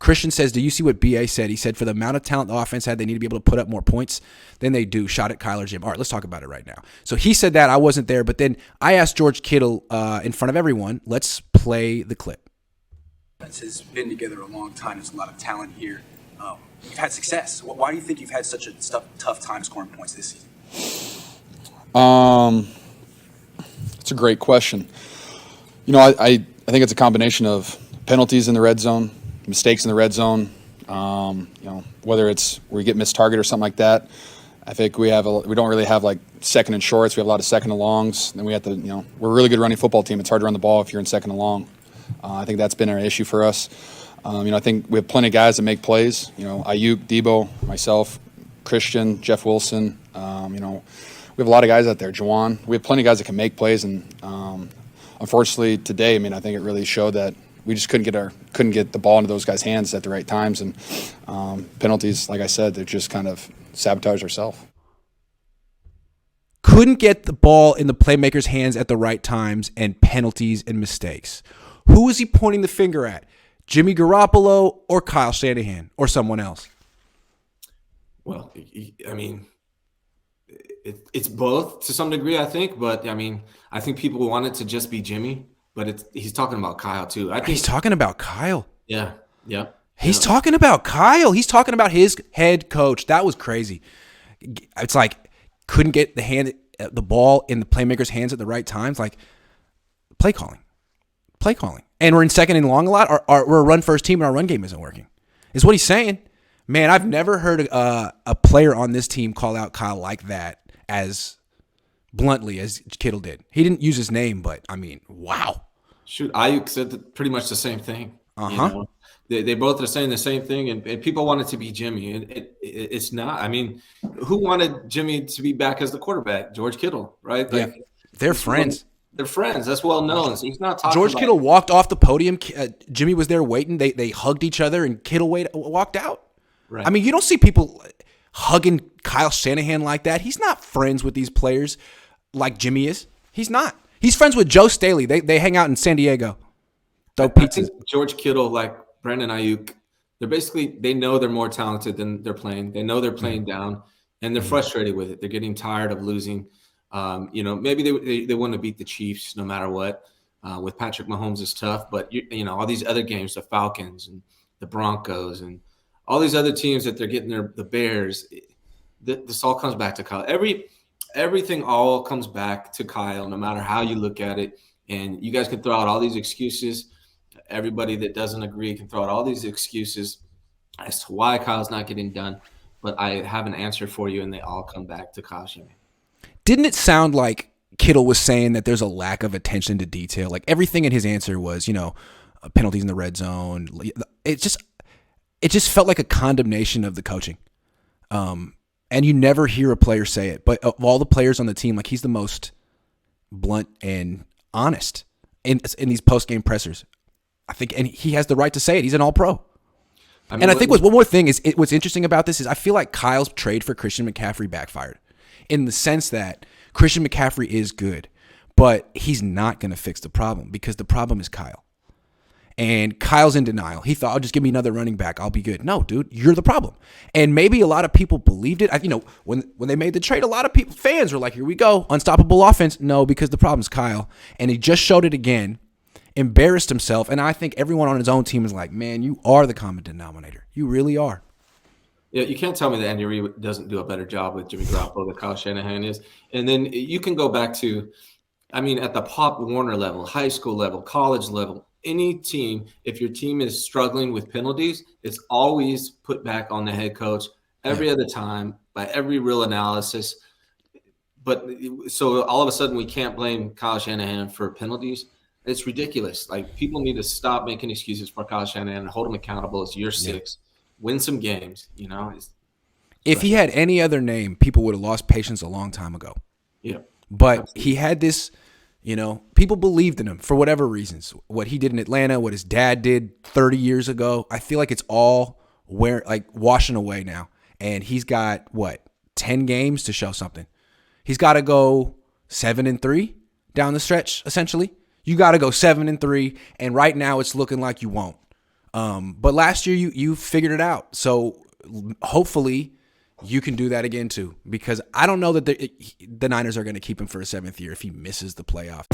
Christian says, do you see what BA said? He said, for the amount of talent the offense had, they need to be able to put up more points than they do. Shot at Kyle or Jim. All right, let's talk about it right now. So he said that. I wasn't there. But then I asked George Kittle in front of everyone, let's play the clip. Has been together a long time. There's a lot of talent here. You've had success. Why do you think you've had such a tough time scoring points this season? It's a great question. You know, I think it's a combination of penalties in the red zone, mistakes in the red zone. You know, whether it's we get missed target or something like that. I think we don't really have like second and shorts. We have a lot of second and longs. Then we have to, you know, we're a really good running football team. It's hard to run the ball if you're in second and long. I think that's been an issue for us. You know, I think we have plenty of guys that make plays. You know, Aiyuk, Debo, myself, Christian, Jeff Wilson. You know, we have a lot of guys out there. Juwan. We have plenty of guys that can make plays, and unfortunately today, I mean, I think it really showed that we just couldn't get the ball into those guys' hands at the right times, and penalties, like I said, they're just kind of sabotage ourselves. Couldn't get the ball in the playmakers' hands at the right times, and penalties and mistakes. Who is he pointing the finger at? Jimmy Garoppolo or Kyle Shanahan or someone else? Well, I mean, it's both to some degree, I think. But, I mean, I think people want it to just be Jimmy. But he's talking about Kyle, too. He's talking about Kyle. Yeah. He's talking about Kyle. He's talking about his head coach. That was crazy. It's like couldn't get the ball in the playmakers' hands at the right times. Like play calling. And we're in second and long a lot. We're a run-first team, and our run game isn't working. Is what he's saying. Man, I've never heard a player on this team call out Kyle like that as bluntly as Kittle did. He didn't use his name, but, I mean, wow. Shoot, Aiyuk said pretty much the same thing. Uh-huh. You know? They both are saying the same thing, and people want it to be Jimmy. It's not. I mean, who wanted Jimmy to be back as the quarterback? George Kittle, right? Like, yeah, they're friends. They're friends. That's well known. So he's not talking George about Kittle walked off the podium. Jimmy was there waiting. They hugged each other, and Kittle walked out. Right. I mean, you don't see people hugging Kyle Shanahan like that. He's not friends with these players like Jimmy is. He's not. He's friends with Joe Staley. They hang out in San Diego. Throw pizzas. George Kittle, like Brandon Aiyuk, they know they're more talented than they're playing. They know they're playing down, and they're frustrated with it. They're getting tired of losing. You know, maybe they want to beat the Chiefs no matter what. With Patrick Mahomes is tough, but you know all these other games, the Falcons and the Broncos and all these other teams that they're getting the Bears. This all comes back to Kyle. Everything all comes back to Kyle, no matter how you look at it. And you guys can throw out all these excuses. Everybody that doesn't agree can throw out all these excuses as to why Kyle's not getting done. But I have an answer for you, and they all come back to Kyle Shanahan. Didn't it sound like Kittle was saying that there's a lack of attention to detail? Like everything in his answer was, you know, penalties in the red zone. It just felt like a condemnation of the coaching. And you never hear a player say it. But of all the players on the team, like he's the most blunt and honest in these post-game pressers. I think, and he has the right to say it. He's an all-pro. I think one more thing is what's interesting about this is I feel like Kyle's trade for Christian McCaffrey backfired in the sense that Christian McCaffrey is good, but he's not going to fix the problem because the problem is Kyle. And Kyle's in denial. He thought, just give me another running back. I'll be good. No, dude, you're the problem. And maybe a lot of people believed it. You know, when they made the trade, a lot of fans were like, here we go, unstoppable offense. No, because the problem's Kyle. And he just showed it again, embarrassed himself. And I think everyone on his own team is like, man, you are the common denominator. You really are. Yeah, you can't tell me that Andy Reid doesn't do a better job with Jimmy Garoppolo than Kyle Shanahan is. And then you can go back to, I mean, at the Pop Warner level, high school level, college level, any team, if your team is struggling with penalties, it's always put back on the head coach every other time by every real analysis. But so all of a sudden we can't blame Kyle Shanahan for penalties. It's ridiculous. Like people need to stop making excuses for Kyle Shanahan and hold him accountable. It's year 6. Win some games, you know. If he had any other name, people would have lost patience a long time ago. Yeah. But absolutely. He had this, you know, people believed in him for whatever reasons. What he did in Atlanta, what his dad did 30 years ago, I feel like it's all washing away now. And he's got, 10 games to show something. He's got to go 7-3 down the stretch, essentially. You got to go 7-3, and right now it's looking like you won't. But last year you figured it out. So hopefully you can do that again too, because I don't know that the Niners are going to keep him for a 7th year if he misses the playoff.